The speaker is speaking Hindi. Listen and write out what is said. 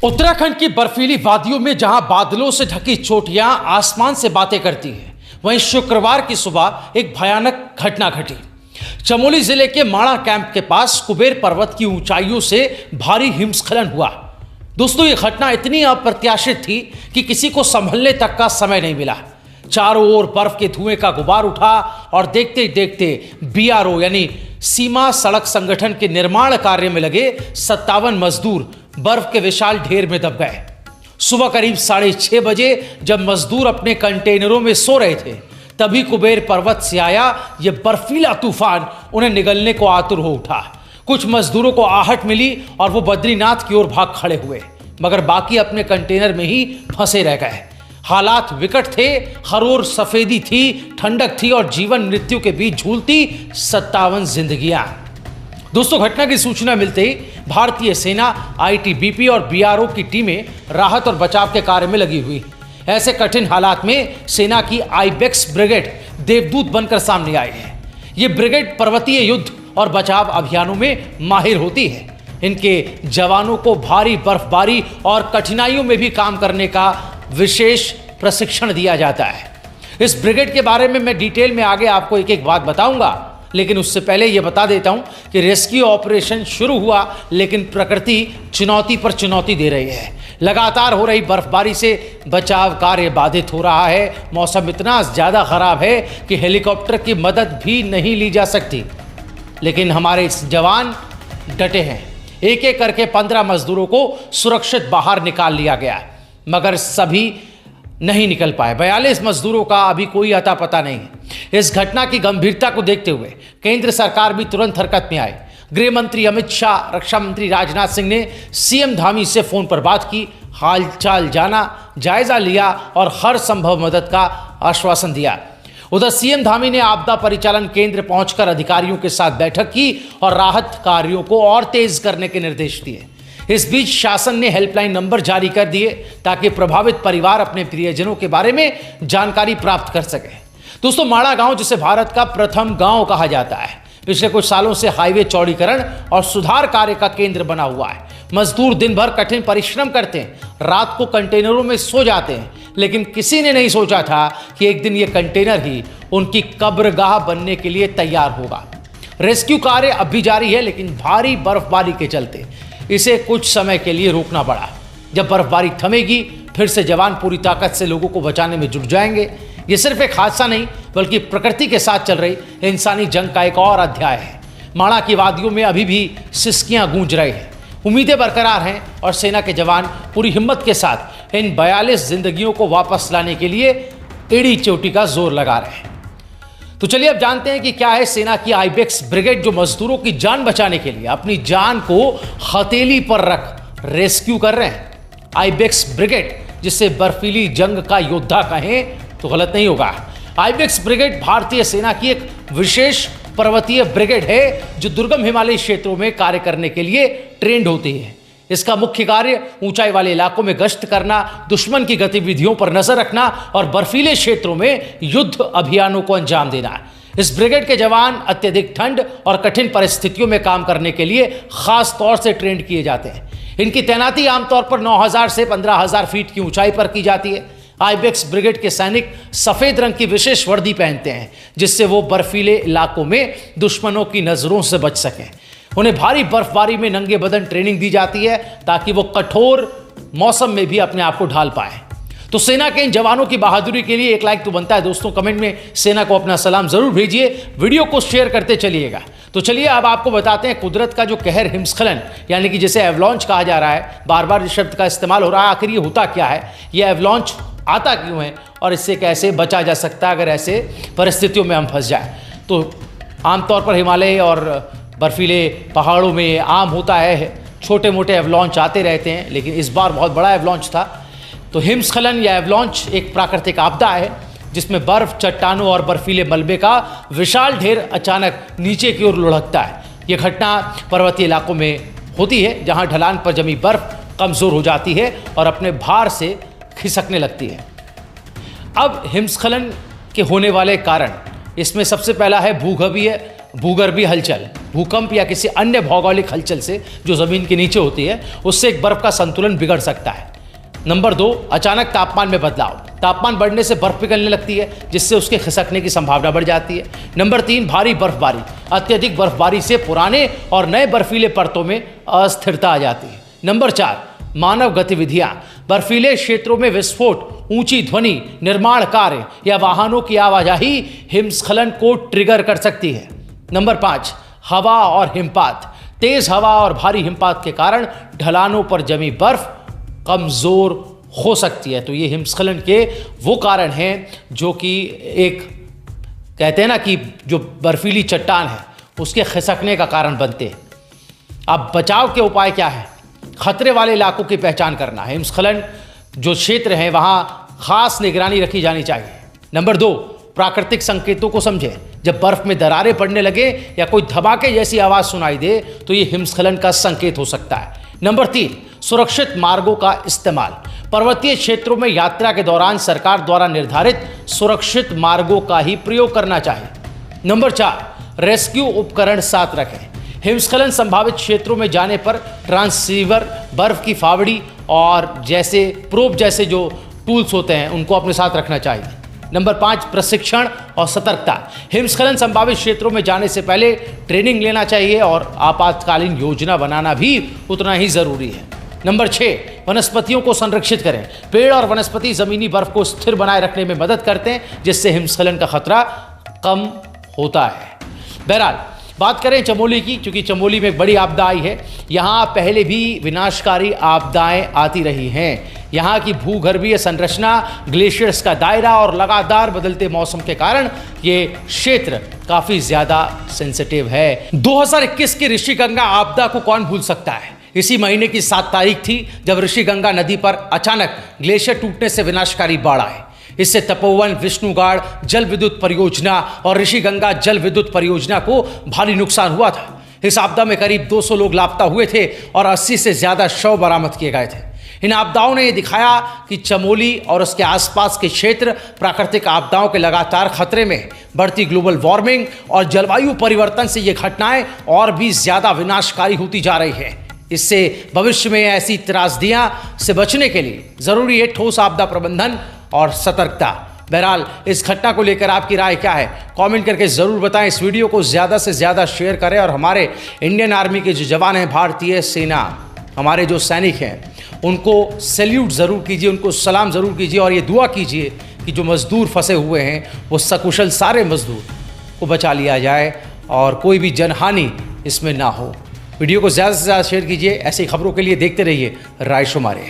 उत्तराखंड की बर्फीली वादियों में जहां बादलों से ढकी चोटियां आसमान से बातें करती हैं, वहीं शुक्रवार की सुबह एक भयानक घटना घटी। चमोली जिले के माणा कैंप के पास कुबेर पर्वत की ऊंचाइयों से भारी हिमस्खलन हुआ। दोस्तों, ये घटना इतनी अप्रत्याशित थी कि किसी को संभलने तक का समय नहीं मिला। चारों ओर बर्फ के धुएं का गुबार उठा और देखते ही देखते बीआरओ यानी सीमा सड़क संगठन के निर्माण कार्य में लगे 57 मजदूर बर्फ के विशाल ढेर में दब गए। सुबह करीब 6:30 बजे जब मजदूर अपने कंटेनरों में सो रहे थे, तभी कुबेर पर्वत से आया ये बर्फीला तूफान उन्हें निगलने को आतुर हो उठा। कुछ मजदूरों को आहट मिली और वो बद्रीनाथ की ओर भाग खड़े हुए, मगर बाकी अपने कंटेनर में ही फंसे रह गए। हालात विकट थे, हर ओर सफेदी थी, ठंडक थी और जीवन मृत्यु के बीच झूलती 57 जिंदगियां। दोस्तों, घटना की सूचना मिलते ही भारतीय सेना, आईटीबीपी और बीआरओ की टीमें राहत और बचाव के कार्य में लगी हुई। ऐसे कठिन हालात में सेना की आइबेक्स ब्रिगेड देवदूत बनकर सामने आई है। ये ब्रिगेड पर्वतीय युद्ध और बचाव अभियानों में माहिर होती है। इनके जवानों को भारी बर्फबारी और कठिनाइयों में भी काम करने का विशेष प्रशिक्षण दिया जाता है। इस ब्रिगेड के बारे में मैं डिटेल में आगे आपको एक एक बात बताऊंगा, लेकिन उससे पहले यह बता देता हूं कि रेस्क्यू ऑपरेशन शुरू हुआ, लेकिन प्रकृति चुनौती पर चुनौती दे रही है। लगातार हो रही बर्फबारी से बचाव कार्य बाधित हो रहा है। मौसम इतना ज़्यादा खराब है कि हेलीकॉप्टर की मदद भी नहीं ली जा सकती, लेकिन हमारे जवान डटे हैं। एक एक करके 15 मजदूरों को सुरक्षित बाहर निकाल लिया गया, मगर सभी नहीं निकल पाए। 42 मजदूरों का अभी कोई अता पता नहीं है। इस घटना की गंभीरता को देखते हुए केंद्र सरकार भी तुरंत हरकत में आई। गृह मंत्री अमित शाह, रक्षा मंत्री राजनाथ सिंह ने सीएम धामी से फोन पर बात की, हालचाल जाना, जायजा लिया और हर संभव मदद का आश्वासन दिया। उधर सीएम धामी ने आपदा परिचालन केंद्र पहुंचकर अधिकारियों के साथ बैठक की और राहत कार्यों को और तेज करने के निर्देश दिए। इस बीच शासन ने हेल्पलाइन नंबर जारी कर दिए ताकि प्रभावित परिवार अपने प्रियजनों के बारे में जानकारी प्राप्त कर सके। दोस्तों, माणा गांव, जिसे भारत का प्रथम गांव कहा जाता है, पिछले कुछ सालों से हाईवे चौड़ीकरण और सुधार कार्य का केंद्र बना हुआ है। मजदूर दिन भर कठिन परिश्रम करते हैं, रात को कंटेनरों में सो जाते हैं, लेकिन किसी ने नहीं सोचा था कि एक दिन ये कंटेनर ही उनकी कब्रगाह बनने के लिए तैयार होगा। रेस्क्यू कार्य अब भी जारी है, लेकिन भारी बर्फबारी के चलते इसे कुछ समय के लिए रोकना पड़ा। जब बर्फबारी थमेगी, फिर से जवान पूरी ताकत से लोगों को बचाने में जुट जाएंगे। ये सिर्फ एक हादसा नहीं, बल्कि प्रकृति के साथ चल रही इंसानी जंग का एक और अध्याय है। माणा की वादियों में अभी भी सिसकियां गूंज रही हैं, उम्मीदें बरकरार हैं और सेना के जवान पूरी हिम्मत के साथ इन 42 जिंदगियों को वापस लाने के लिए एड़ी चोटी का जोर लगा रहे हैं। तो चलिए अब जानते हैं कि क्या है सेना की आइबेक्स ब्रिगेड, जो मजदूरों की जान बचाने के लिए अपनी जान को हथेली पर रख रेस्क्यू कर रहे हैं। आइबेक्स ब्रिगेड, जिसे बर्फीली जंग का योद्धा कहें तो गलत नहीं होगा। आइबेक्स ब्रिगेड भारतीय सेना की एक विशेष पर्वतीय ब्रिगेड है जो दुर्गम हिमालयी क्षेत्रों में कार्य करने के लिए ट्रेंड होती है। इसका मुख्य कार्य ऊंचाई वाले इलाकों में गश्त करना, दुश्मन की गतिविधियों पर नजर रखना और बर्फीले क्षेत्रों में युद्ध अभियानों को अंजाम देना। इस ब्रिगेड के जवान अत्यधिक ठंड और कठिन परिस्थितियों में काम करने के लिए खास तौर से ट्रेंड किए जाते हैं। इनकी तैनाती आमतौर पर 9000 से 15000 फीट की ऊंचाई पर की जाती है। आइबेक्स ब्रिगेड के सैनिक सफेद रंग की विशेष वर्दी पहनते हैं, जिससे वो बर्फीले इलाकों में दुश्मनों की नजरों से बच सकें। उन्हें भारी बर्फबारी में नंगे बदन ट्रेनिंग दी जाती है ताकि वो कठोर मौसम में भी अपने आप को ढाल पाए। तो सेना के इन जवानों की बहादुरी के लिए एक लाइक तो बनता है। दोस्तों, कमेंट में सेना को अपना सलाम जरूर भेजिए, वीडियो को शेयर करते चलिएगा। तो चलिए अब आपको बताते हैं कुदरत का जो कहर हिमस्खलन, यानी कि जिसे एवलॉन्च कहा जा रहा है, बार बार इस शब्द का इस्तेमाल हो रहा है, आखिर ये होता क्या है, ये एवलॉन्च आता क्यों है और इससे कैसे बचा जा सकता है अगर ऐसे परिस्थितियों में हम फंस जाए। तो आमतौर पर हिमालय और बर्फीले पहाड़ों में आम होता है, छोटे मोटे एवलॉन्च आते रहते हैं, लेकिन इस बार बहुत बड़ा एवलॉन्च था। तो हिमस्खलन या एवलॉन्च एक प्राकृतिक आपदा है जिसमें बर्फ, चट्टानों और बर्फीले मलबे का विशाल ढेर अचानक नीचे की ओर लुढ़कता है। यह घटना पर्वतीय इलाकों में होती है जहां ढलान पर जमी बर्फ कमज़ोर हो जाती है और अपने भार से खिसकने लगती है। अब हिमस्खलन के होने वाले कारण, इसमें सबसे पहला है भूगर्भीय भूगर्भीय हलचल, भूकंप या किसी अन्य भौगोलिक हलचल से जो ज़मीन के नीचे होती है, उससे एक बर्फ़ का संतुलन बिगड़ सकता है। नंबर 2, अचानक तापमान में बदलाव। तापमान बढ़ने से बर्फ़ पिघलने लगती है, जिससे उसके खिसकने की संभावना बढ़ जाती है। नंबर 3, भारी बर्फबारी। अत्यधिक बर्फबारी से पुराने और नए बर्फीले परतों में अस्थिरता आ जाती है। नंबर 4, मानव गतिविधियां। बर्फीले क्षेत्रों में विस्फोट, ऊंची ध्वनि, निर्माण कार्य या वाहनों की आवाजाही हिमस्खलन को ट्रिगर कर सकती है। नंबर 5, हवा और हिमपात। तेज हवा और भारी हिमपात के कारण ढलानों पर जमी बर्फ कमजोर हो सकती है। तो ये हिमस्खलन के वो कारण हैं जो कि एक कहते हैं ना कि जो बर्फीली चट्टान है उसके खिसकने का कारण बनते हैं। अब बचाव के उपाय क्या है? खतरे वाले इलाकों की पहचान करना। हिमस्खलन जो क्षेत्र है वहाँ खास निगरानी रखी जानी चाहिए। नंबर 2, प्राकृतिक संकेतों को समझें। जब बर्फ में दरारें पड़ने लगे या कोई धमाके जैसी आवाज़ सुनाई दे तो ये हिमस्खलन का संकेत हो सकता है। नंबर 3, सुरक्षित मार्गों का इस्तेमाल। पर्वतीय क्षेत्रों में यात्रा के दौरान सरकार द्वारा निर्धारित सुरक्षित मार्गों का ही प्रयोग करना चाहिए। नंबर 4, रेस्क्यू उपकरण साथ रखें। हिमस्खलन संभावित क्षेत्रों में जाने पर ट्रांसीवर, बर्फ की फावड़ी और जैसे प्रोब जैसे जो टूल्स होते हैं उनको अपने साथ रखना चाहिए। नंबर 5, प्रशिक्षण और सतर्कता। हिमस्खलन संभावित क्षेत्रों में जाने से पहले ट्रेनिंग लेना चाहिए और आपातकालीन योजना बनाना भी उतना ही ज़रूरी है। नंबर 6, वनस्पतियों को संरक्षित करें। पेड़ और वनस्पति ज़मीनी बर्फ को स्थिर बनाए रखने में मदद करते हैं, जिससे हिमस्खलन का खतरा कम होता है। बहरहाल बात करें चमोली की, क्योंकि चमोली में एक बड़ी आपदा आई है। यहाँ पहले भी विनाशकारी आपदाएं आती रही हैं। यहाँ की भूगर्भीय संरचना, ग्लेशियर्स का दायरा और लगातार बदलते मौसम के कारण ये क्षेत्र काफ़ी ज़्यादा सेंसिटिव है। 2021 की ऋषिगंगा आपदा को कौन भूल सकता है? इसी महीने की 7 तारीख थी जब ऋषिगंगा नदी पर अचानक ग्लेशियर टूटने से विनाशकारी बाढ़ आए। इससे तपोवन, विष्णुगाड़ जल विद्युत परियोजना और ऋषिगंगा जल विद्युत परियोजना को भारी नुकसान हुआ था। इस आपदा में करीब 200 लोग लापता हुए थे और 80 से ज़्यादा शव बरामद किए गए थे। इन आपदाओं ने यह दिखाया कि चमोली और उसके आसपास के क्षेत्र प्राकृतिक आपदाओं के लगातार खतरे में। बढ़ती ग्लोबल वार्मिंग और जलवायु परिवर्तन से ये घटनाएं और भी ज़्यादा विनाशकारी होती जा रही है। इससे भविष्य में ऐसी त्रासदियां से बचने के लिए ज़रूरी है ठोस आपदा प्रबंधन और सतर्कता। बहरहाल इस घटना को लेकर आपकी राय क्या है? कमेंट करके ज़रूर बताएं। इस वीडियो को ज़्यादा से ज़्यादा शेयर करें और हमारे इंडियन आर्मी के जो जवान हैं, भारतीय सेना, हमारे जो सैनिक हैं, उनको सैल्यूट ज़रूर कीजिए, उनको सलाम ज़रूर कीजिए और ये दुआ कीजिए कि जो मज़दूर फंसे हुए हैं वो सकुशल सारे मज़दूर को बचा लिया जाए और कोई भी जनहानि इसमें ना हो। वीडियो को ज़्यादा से ज़्यादा शेयर कीजिए। ऐसी खबरों के लिए देखते रहिए रायशुमारी।